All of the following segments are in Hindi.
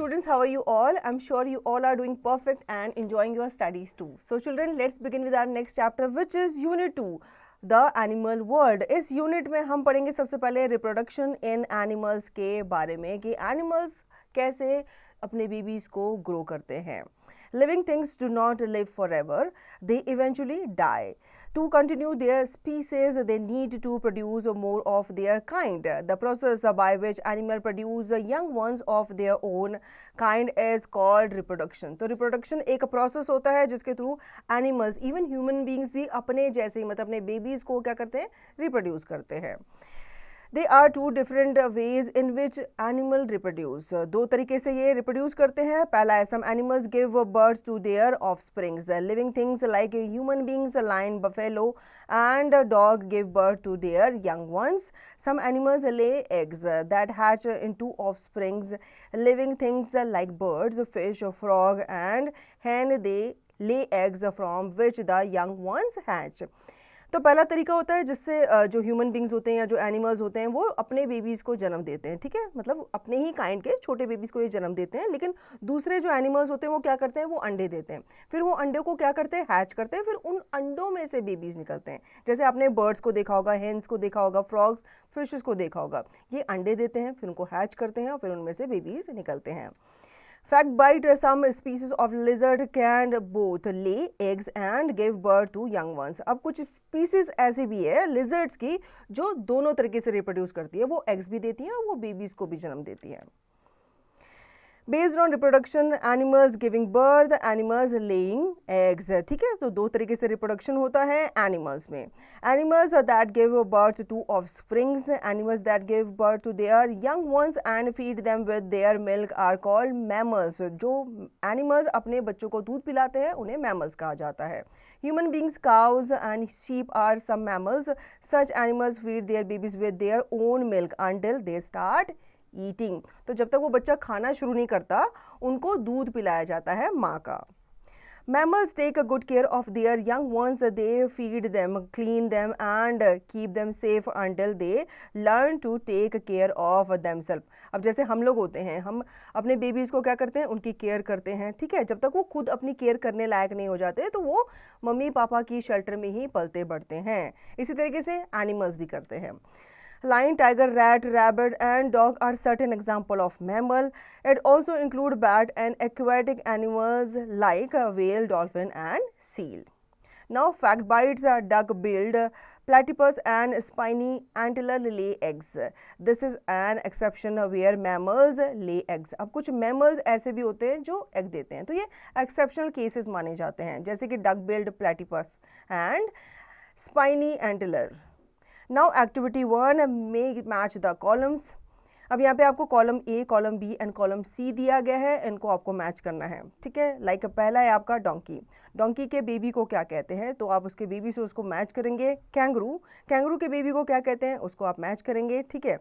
students, how are you all? I'm sure you all are doing perfect and enjoying your studies too. So children, let's begin with our next chapter, which is Unit 2, The Animal World. इस यूनिट में हम पढ़ेंगे सबसे पहले रिप्रोडक्शन इन एनिमल्स के बारे में कि एनिमल्स कैसे अपने बेबीज को ग्रो करते हैं. Living things do not live forever, they eventually die. To continue their species, they need to produce more of their kind. The process by which animals produce young ones of their own kind is called reproduction. तो reproduction एक process होता है जिसके through animals, even human beings भी अपने जैसे ही मतलब अपने babies को क्या करते हैं, reproduce करते हैं. There are two different ways in which animal reproduce. दो तरीके से ये reproduce करते हैं. पहला है some animals give birth to their offsprings. Living things like human beings, lion, buffalo and dog give birth to their young ones. Some animals lay eggs that hatch into offsprings. Living things like birds, fish, frog and hen, they lay eggs from which the young ones hatch. तो पहला तरीका होता है जिससे जो ह्यूमन बींग्स होते हैं या जो एनिमल्स होते हैं वो अपने बेबीज को जन्म देते हैं, ठीक है, मतलब अपने ही काइंड के छोटे बेबीज को ये जन्म देते हैं. लेकिन दूसरे जो एनिमल्स होते हैं वो क्या करते हैं, वो अंडे देते हैं. फिर वो अंडे को क्या करते हैं, हैच करते हैं. फिर उन अंडों में से बेबीज निकलते हैं. जैसे आपने बर्ड्स को देखा होगा, हेन्स को देखा होगा, फ्रॉग्स, फिशेस को देखा होगा. ये अंडे देते हैं, फिर उनको हैच करते हैं और फिर उनमें से बेबीज निकलते हैं. Fact bite, some species of lizard can both lay eggs and give birth to young ones. अब कुछ species ऐसी भी है lizards की जो दोनों तरीके से reproduce करती है. वो eggs भी देती हैं और वो babies को भी जन्म देती हैं. Based on reproduction, animals giving birth, animals laying eggs. ठीक है, तो दो तरीके से reproduction होता है animals में. Animals that give birth to offsprings, animals that give birth to their young ones and feed them with their milk are called mammals. जो animals अपने बच्चों को दूध पिलाते हैं उन्हें mammals कहा जाता है. Human beings, cows and sheep are some mammals. Such animals feed their babies with their own milk until they start eating. तो जब तक वो बच्चा खाना शुरू नहीं करता उनको दूध पिलाया जाता है माँ का. Mammals take a good care of their young ones. They feed them, clean them and keep them safe until they learn to take care of themselves. अब जैसे हम लोग होते हैं, हम अपने बेबीज़ को क्या करते हैं, उनकी केयर करते हैं, ठीक है. जब तक वो खुद अपनी केयर करने लायक नहीं हो जाते तो वो मम्मी पापा की शेल्टर में ही पलते बढ़ते हैं. इसी तरीके से एनिमल्स भी करते हैं. Lion, tiger, rat, rabbit and dog are certain example of mammal. It also include bat and aquatic animals like whale, dolphin and seal. Now fact bites, duck-billed platypus and spiny antler lay eggs. This is an exception where mammals lay eggs. अब कुछ mammals ऐसे भी होते हैं जो egg देते हैं, तो ये exceptional cases माने जाते हैं, जैसे कि duck-billed platypus and spiny antler. Now activity 1, match the columns. अब यहाँ पे आपको column A, column B and column C दिया गया है, इनको आपको मैच करना है, ठीक है. लाइक पहला है आपका डोंकी. डोंकी के बेबी को क्या कहते हैं, तो आप उसके बेबी से उसको मैच करेंगे. कैंगरू, कैंगरू के बेबी को क्या कहते हैं, उसको आप मैच करेंगे, ठीक है.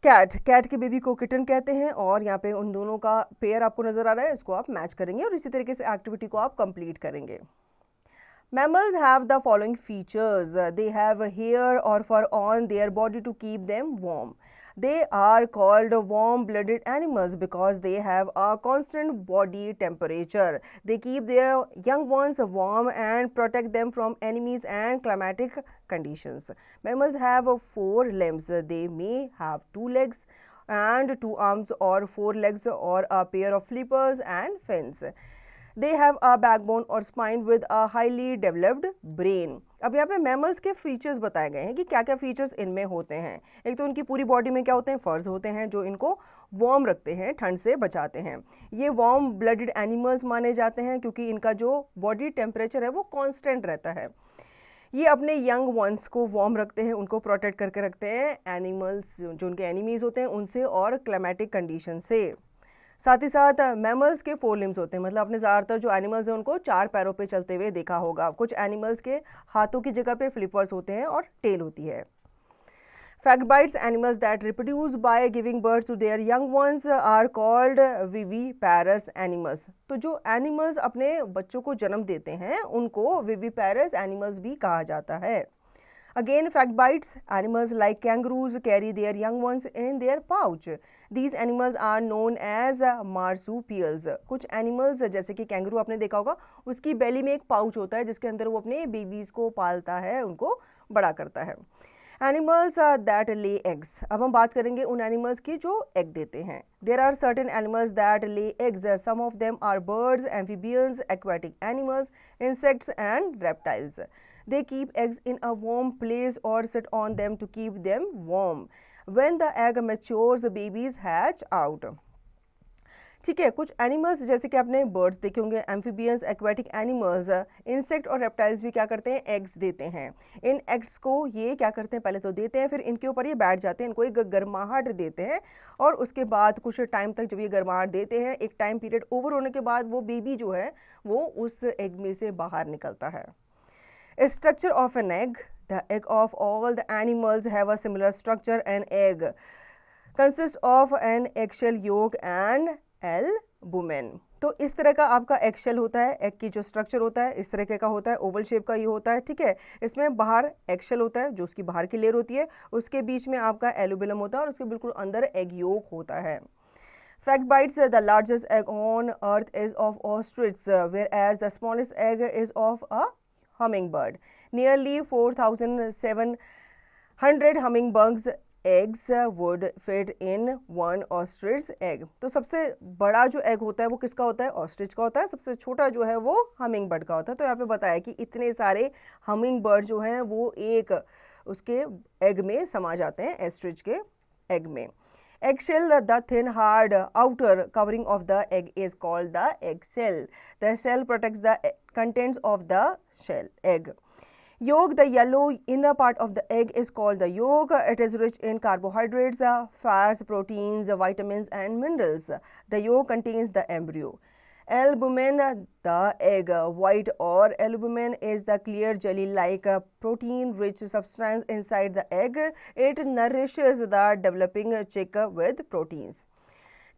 कैट, कैट के बेबी को किटन कहते हैं और यहाँ पे उन दोनों का पेयर आपको नजर आ रहा है, इसको आप मैच करेंगे और इसी तरीके से एक्टिविटी को आप कंप्लीट करेंगे. Mammals have the following features. They have hair or fur on their body to keep them warm. They are called warm-blooded animals because they have a constant body temperature. They keep their young ones warm and protect them from enemies and climatic conditions. Mammals have 4 limbs. They may have 2 legs and 2 arms or 4 legs or a pair of flippers and fins. They have a backbone or spine with a highly developed brain. अब यहाँ पे मैमल्स के फीचर्स बताए गए हैं कि क्या क्या फीचर्स इनमें होते हैं. एक तो इनकी पूरी बॉडी में क्या होते हैं, फर्स होते हैं जो इनको वार्म रखते हैं, ठंड से बचाते हैं. ये वार्म ब्लडेड एनिमल्स माने जाते हैं क्योंकि इनका जो बॉडी टेम्परेचर है वो कांस्टेंट रहता है. ये अपने यंग वंस को वार्म रखते हैं, उनको प्रोटेक्ट करके रखते हैं एनिमल्स जो उनके एनिमीज होते हैं उनसे और क्लाइमेटिक कंडीशन से. साथ ही साथ मैमल्स के 4 लिम्स होते हैं, मतलब आपने ज़्यादातर जो एनिमल्स हैं उनको 4 पैरों पे चलते हुए देखा होगा. कुछ एनिमल्स के हाथों की जगह पे फ्लिपर्स होते हैं और टेल होती है. Fact bites, animals that reproduce by giving birth to their young ones are called viviparous animals. तो जो एनिमल्स अपने बच्चों को जन्म देते हैं उनको विविपेरस एनिमल्स भी कहा जाता है. Again, fact bites. Animals like kangaroos carry their young ones in their pouch. These animals are known as marsupials. कुछ एनिमल्स जैसे कि कैंगरू आपने देखा होगा, उसकी बेली में एक पाउच होता है जिसके अंदर वो अपने बेबीज को पालता है, उनको बड़ा करता है. Animals that lay eggs. अब हम बात करेंगे उन एनिमल्स की जो एग देते हैं. There are certain animals that lay eggs. Some of them are birds, amphibians, aquatic animals, insects and reptiles. They keep eggs in a warm place or sit on them to keep them warm. When the egg matures, the babies hatch out. ठीक है, कुछ एनिमल्स जैसे कि आपने बर्ड्स देखे होंगे, एम्फीबियंस, एक्वेटिक एनिमल्स, इंसेक्ट और रेप्टाइल्स भी क्या करते हैं, एग्स देते हैं. इन एग्स को ये क्या करते हैं, पहले तो देते हैं, फिर इनके ऊपर ये बैठ जाते हैं, इनको एक गर्माहट देते हैं और उसके बाद कुछ टाइम तक जब ये गर्माहट देते हैं, एक टाइम पीरियड ओवर होने के बाद वो बेबी जो है वो उस एग में से बाहर निकलता है. Structure of an egg. The egg of all the animals have a similar structure. An egg consists of an eggshell yolk and albumen. तो इस तरह का आपका एगशेल होता है, एग की जो स्ट्रक्चर होता है इस तरह का होता है, ओवल शेप का ये होता है. ठीक है, इसमें बाहर एगशेल होता है जो उसकी बाहर की लेयर होती है, उसके बीच में आपका एलुबिलम होता है और उसके बिल्कुल अंदर एग योक होता है. Fact bites. The largest egg on earth is of ostrich, whereas the smallest egg is of a hummingbird. Nearly 4,700 hummingbirds eggs would fit in one ostrich egg. तो सबसे बड़ा जो एग होता है वो किसका होता है, ऑस्ट्रिच का होता है. सबसे छोटा जो है वो हमिंग बर्ड का होता है. तो यहाँ पे बताया कि इतने सारे हमिंग बर्ड जो हैं वो एक उसके एग में समा जाते हैं, ऑस्ट्रिच के एग में. Eggshell, the thin hard outer covering of the egg is called the eggshell. The shell protects the contents of the egg. Yolk, the yellow inner part of the egg is called the yolk. It is rich in carbohydrates, fats, proteins, vitamins and minerals. The yolk contains the embryo. Albumen, the egg white or albumen is the clear jelly-like protein-rich substance inside the egg. It nourishes the developing chick with proteins.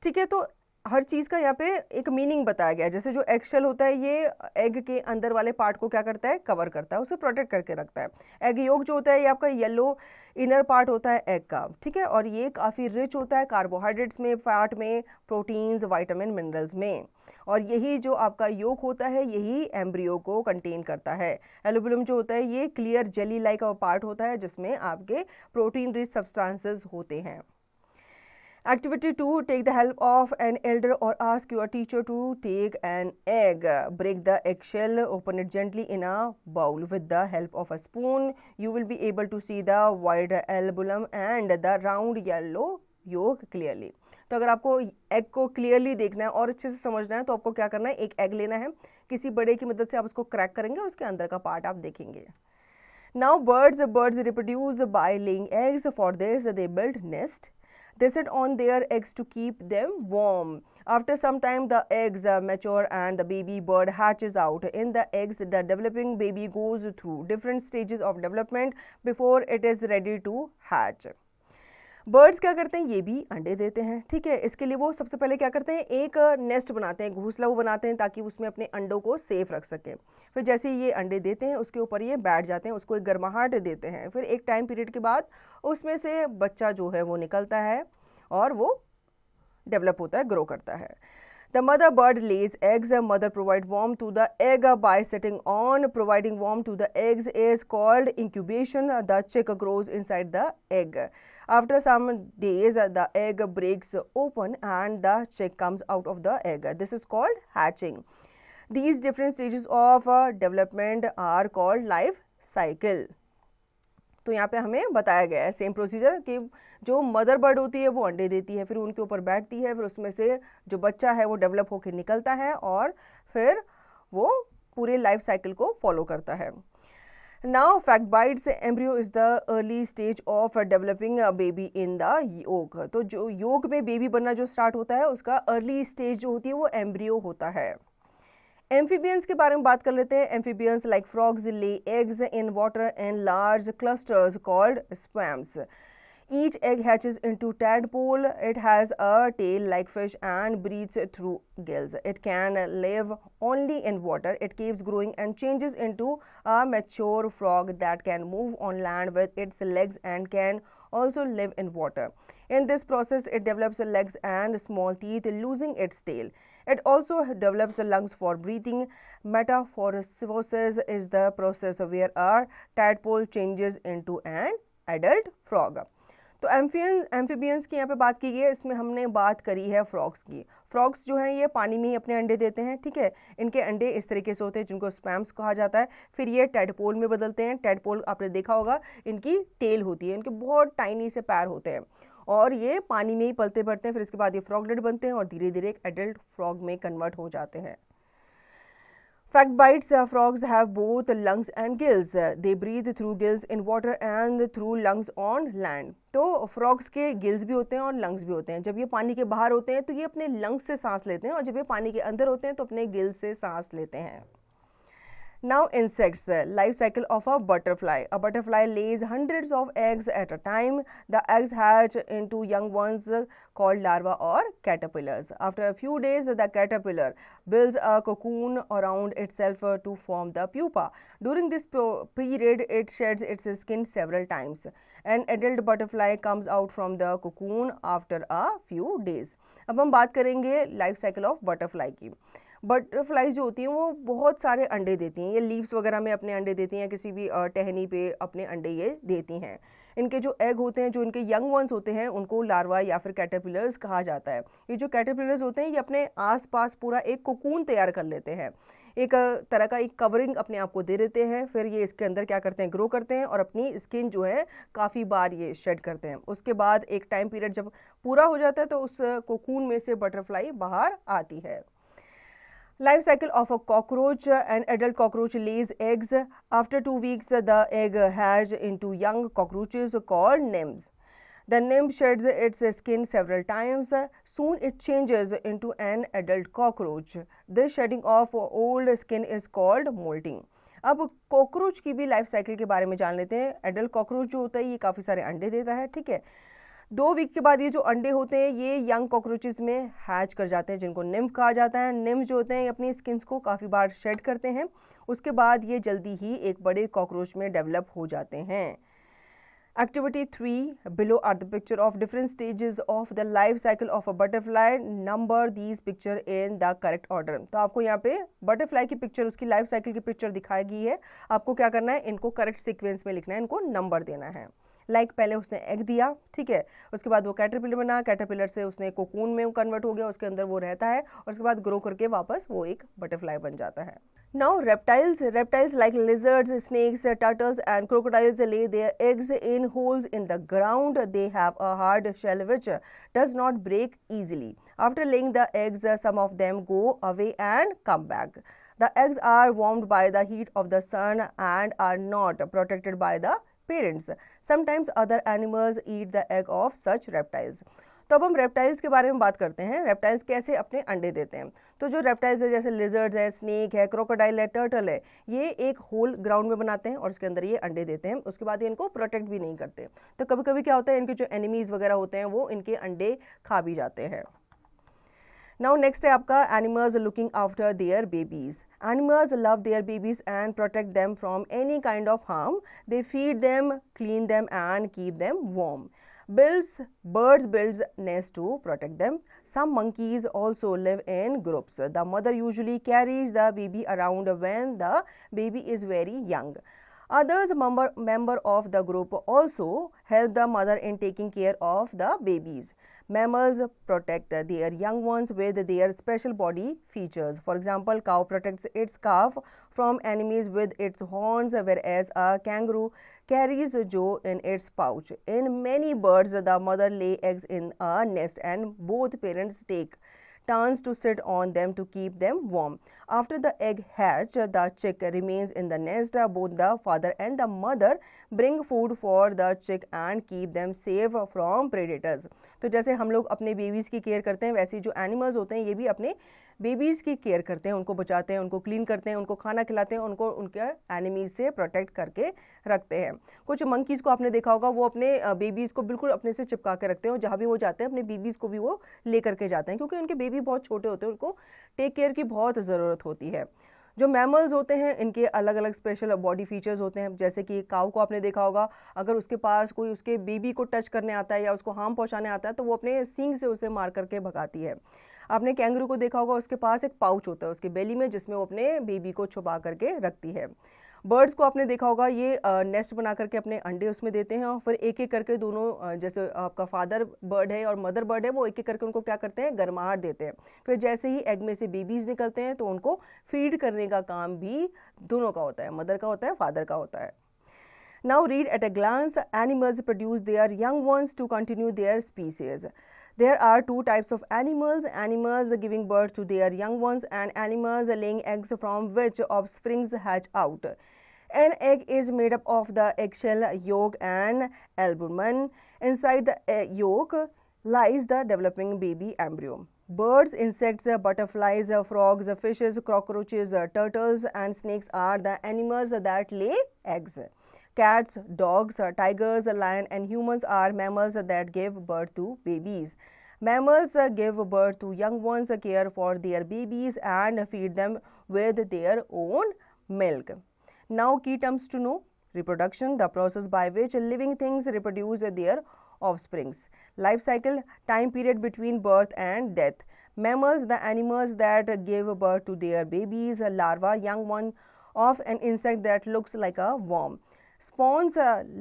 ठीक है, तो हर चीज़ का यहाँ पे एक मीनिंग बताया गया है. जैसे जो एगशेल होता है ये एग के अंदर वाले पार्ट को क्या करता है, कवर करता है, उसे प्रोटेक्ट करके रखता है. एग योक जो होता है ये आपका येलो इनर पार्ट होता है एग का. ठीक है, और ये काफ़ी रिच होता है कार्बोहाइड्रेट्स में, फैट में, प्रोटीन्स, विटामिन, मिनरल्स में. और यही जो आपका योक होता है यही एम्ब्रियो को कंटेन करता है. एलुबिलम जो होता है ये क्लियर जेली लाइक पार्ट होता है जिसमें आपके प्रोटीन रिच सब्सटेंसेस होते हैं. Activity 2. Take the help of an elder or ask your teacher to take an egg. Break the eggshell, open it gently in a bowl. With the help of a spoon, you will be able to see the white albulum and the round yellow yolk clearly. तो अगर आपको एग को क्लियरली देखना है और अच्छे से समझना है तो आपको क्या करना है, एक एग लेना है, किसी बड़े की मदद से आप उसको क्रैक करेंगे और उसके अंदर का पार्ट आप देखेंगे. Now birds reproduce by laying eggs. For this they build nest. They sit on their eggs to keep them warm. After some time, the eggs mature and the baby bird hatches out. In the eggs, the developing baby goes through different stages of development before it is ready to hatch. Birds क्या करते हैं, ये भी अंडे देते हैं. ठीक है, इसके लिए वो सबसे पहले क्या करते हैं, एक नेस्ट बनाते हैं, घोंसला वो बनाते हैं ताकि उसमें अपने अंडों को सेफ रख सकें. फिर जैसे ये अंडे देते हैं उसके ऊपर ये बैठ जाते हैं, उसको एक गर्माहट देते हैं. फिर एक टाइम पीरियड के बाद उसमें से बच्चा जो है वो निकलता है और वो डेवलप होता है, ग्रो करता है. The mother bird lays eggs. Mother provides warmth to the egg by sitting on. Providing warmth to the eggs is called incubation. The chick grows inside the egg. After some days, the egg breaks open and the chick comes out of the egg. This is called hatching. These different stages of development are called life cycle. तो यहाँ पे हमें बताया गया है सेम प्रोसीजर कि जो मदर बर्ड होती है वो अंडे देती है, फिर उनके ऊपर बैठती है, फिर उसमें से जो बच्चा है वो डेवलप होकर निकलता है और फिर वो पूरे लाइफ साइकिल को फॉलो करता है. Now fact bites. Embryo is the early stage of developing baby in the yolk. तो जो योक में बेबी बनना जो स्टार्ट होता है उसका अर्ली स्टेज जो होती है वो एम्ब्रियो होता है. एम्फीबियंस के बारे में बात कर लेते हैं. Amphibians like frogs lay eggs in water in large clusters called spams. Each egg hatches into tadpole. It has a tail like fish and breathes through gills. It can live only in water. It keeps growing and changes into a mature frog that can move on land with its legs and can also live in water. In this process, it develops legs and small teeth, losing its tail. It also develops lungs for breathing. Metamorphosis is the process where a tadpole changes into an adult frog. तो एम्फीबियंस की यहाँ पे बात की गई है, इसमें हमने बात करी है फ्रॉग्स की। फ्रॉग्स जो हैं ये पानी में ही अपने अंडे देते हैं, ठीक है। इनके अंडे इस तरीके से होते हैं जिनको स्पैम्स कहा जाता है। फिर ये टेडपोल में बदलते हैं। टेडपोल आपने देखा होगा, इनकी टेल होती है, इनके बहुत टाइनी से पैर होते हैं और ये पानी में ही पलते बढ़ते हैं। फिर इसके बाद ये फ्रॉगलेट बनते हैं और धीरे धीरे एक एडल्ट फ्रॉग में कन्वर्ट हो जाते हैं। Fact bites, frogs have both lungs and gills. They breathe through gills in water and through lungs on land. तो फ्रॉग्स के गिल्स भी होते हैं और लंग्स भी होते हैं। जब ये पानी के बाहर होते हैं तो ये अपने लंग्स से सांस लेते हैं और जब ये पानी के अंदर होते हैं तो अपने गिल्स से सांस लेते हैं। Now insects, life cycle of a butterfly. A butterfly lays hundreds of eggs at a time. The eggs hatch into young ones called larvae or caterpillars. After a few days, the caterpillar builds a cocoon around itself to form the pupa. During this period, it sheds its skin several times. An adult butterfly comes out from the cocoon after a few days. अब हम बात करेंगे लाइफ साइकिल ऑफ बटरफ्लाई की। बटरफ्लाई जो होती हैं वो बहुत सारे अंडे देती हैं। ये लीव्स वगैरह में अपने अंडे देती हैं, किसी भी टहनी पे अपने अंडे ये देती हैं। इनके जो एग होते हैं, जो इनके यंग वंस होते हैं, उनको लार्वा या फिर कैटरपिलर्स कहा जाता है। ये जो कैटरपिलर्स होते हैं ये अपने आसपास पूरा एक कोकून तैयार कर लेते हैं, एक तरह का एक कवरिंग अपने आप को दे देते हैं। फिर ये इसके अंदर क्या करते हैं, ग्रो करते हैं और अपनी स्किन जो है काफ़ी बार ये शेड करते हैं। उसके बाद एक टाइम पीरियड जब पूरा हो जाता है तो उस कोकून में से बटरफ्लाई बाहर आती है। Life cycle of a cockroach. An adult cockroach lays eggs. After 2 weeks, the egg hatch into young cockroaches called nymphs. The nymph sheds its skin several times. Soon it changes into an adult cockroach. This shedding of old skin is called molting. अब कॉकरोच की भी लाइफ साइकिल के बारे में जान लेते हैं। एडल्ट कॉकरोच जो होता है ये काफ़ी सारे अंडे देता है, ठीक है। 2 वीक के बाद ये जो अंडे होते हैं ये यंग कॉकरोचेस में हैच कर जाते हैं, जिनको निम्फ कहा जाता है। निम्फ जो होते हैं ये अपनी स्किन्स को काफ़ी बार शेड करते हैं। उसके बाद ये जल्दी ही एक बड़े कॉकरोच में डेवलप हो जाते हैं। Activity 3. Below are the picture of different stages of the life cycle of a butterfly. Number these picture in the correct order. तो आपको यहाँ पे बटरफ्लाई की पिक्चर, उसकी लाइफ साइकिल की पिक्चर दिखाई गई है। आपको क्या करना है, इनको करेक्ट सीक्वेंस में लिखना है, इनको नंबर देना है। लाइक पहले उसने एग दिया, ठीक है, उसके बाद वो कैटरपिलर बना, कैटरपिलर से उसने कोकून में कन्वर्ट हो गया, उसके अंदर वो रहता है और उसके बाद ग्रो करके वापस वो एक बटरफ्लाई बन जाता है। Now reptiles like lizards, snakes, turtles and crocodiles lay their eggs in holes in the ground. They have a hard shell which does not break easily. After laying the eggs, some of them go away and come back. The eggs are warmed by the heat of the sun and are not protected by the parents. Sometimes other animals eat the egg of such reptiles. तो अब हम रेप्टाइल्स के बारे में बात करते हैं। रेप्टाइल्स कैसे अपने अंडे देते हैं। तो जो रेप्टाइल्स है जैसे लिजर्ड्स है, स्नेक है, क्रोकोडाइल है, टर्टल है, ये एक होल ग्राउंड में बनाते हैं और उसके अंदर ये अंडे देते हैं। उसके बाद ये इनको प्रोटेक्ट भी नहीं करते। तो कभी कभी क्या होता है, इनके जो एनिमीज वगैरह होते हैं वो इनके अंडे खा भी जाते हैं। Now next है आपका animals looking after their babies. Animals love their babies and protect them from any kind of harm. They feed them, clean them and keep them warm. Birds build nests to protect them. Some monkeys also live in groups. The mother usually carries the baby around when the baby is very young. Others member of the group also help the mother in taking care of the babies. Mammals protect their young ones with their special body features. For example, cow protects its calf from enemies with its horns, whereas a kangaroo carries jaw in its pouch. In many birds, the mother lay eggs in a nest and both parents take turns to sit on them to keep them warm. After the egg hatch, the chick remains in the nest. Both the father and the mother bring food for the chick and keep them safe from predators. तो जैसे हम लोग अपने बेबीज़ की केयर करते हैं, वैसे जो एनिमल्स होते हैं ये भी अपने बेबीज़ की केयर करते हैं, उनको बचाते हैं, उनको क्लीन करते हैं, उनको खाना खिलाते हैं, उनको उनके एनिमीज से प्रोटेक्ट करके रखते हैं। कुछ मंकीज़ को आपने देखा होगा, वो अपने बेबीज़ को बिल्कुल अपने से चिपका के रखते हैं और जहाँ भी वो जाते हैं अपने बेबीज़ को भी वो ले करके जाते हैं, क्योंकि उनके बेबी बहुत छोटे होते हैं, उनको टेक केयर की बहुत ज़रूरत होती है। जो मैमल्स होते हैं इनके अलग अलग स्पेशल बॉडी फीचर्स होते हैं, जैसे कि काऊ को आपने देखा होगा, अगर उसके पास कोई उसके बेबी को टच करने आता है या उसको हार्म पहुंचाने आता है तो वो अपने सींग से उसे मार करके भगाती है। आपने कैंगरू को देखा होगा, उसके पास एक पाउच होता है उसके बेली में, जिसमें वो अपने बेबी को छुपा करके रखती है। बर्ड्स को आपने देखा होगा, ये नेस्ट बना करके अपने अंडे उसमें देते हैं और फिर एक एक करके दोनों जैसे आपका फादर बर्ड है और मदर बर्ड है, वो एक एक करके उनको क्या करते हैं, गर्माहट देते हैं। फिर जैसे ही एग में से बेबीज निकलते हैं तो उनको फीड करने का काम भी दोनों का होता है, मदर का होता है, फादर का होता है। Now read at a glance, animals produce their young ones to continue their species. There are two types of animals: animals giving birth to their young ones and animals laying eggs from which offsprings hatch out. An egg is made up of the eggshell, yolk and albumen. Inside the yolk lies the developing baby embryo. Birds, insects, butterflies, frogs, fishes, cockroaches, turtles and snakes are the animals that lay eggs. Cats, dogs, tigers, lion and humans are mammals that give birth to babies. Mammals give birth to young ones, care for their babies and feed them with their own milk. Now key terms to know: reproduction, the process by which living things reproduce their offsprings. Life cycle, time period between birth and death. Mammals, the animals that give birth to their babies. Larva, young one of an insect that looks like a worm. Spawns,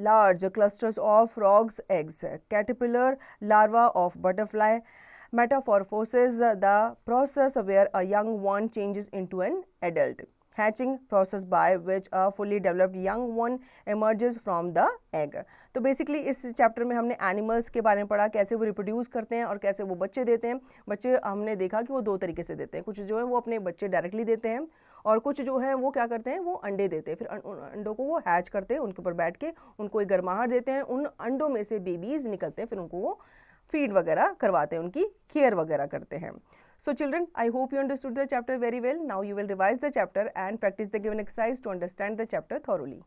large clusters of frogs' eggs. Caterpillar, larva of butterfly. Metamorphosis, the process where a young one changes into an adult. Hatching, process by which a fully developed young one emerges from the egg. तो बेसिकली इस चैप्टर में हमने एनिमल्स के बारे में पढ़ा, कैसे वो रिप्रोड्यूस करते हैं और कैसे वो बच्चे देते हैं। बच्चे हमने देखा कि वो दो तरीके से देते हैं, कुछ जो है वो अपने बच्चे डायरेक्टली देते हैं और कुछ जो है वो क्या करते हैं, वो अंडे देते हैं, फिर अंडों को वो हैच करते हैं, उनके ऊपर बैठ के उनको एक गर्माहट देते हैं, उन अंडों में से बेबीज निकलते हैं, फिर उनको वो फीड वगैरह करवाते हैं, उनकी केयर वगैरह करते हैं। So children, I hope you understood the chapter very well. Now you will revise the chapter and practice the given exercise to understand the chapter thoroughly.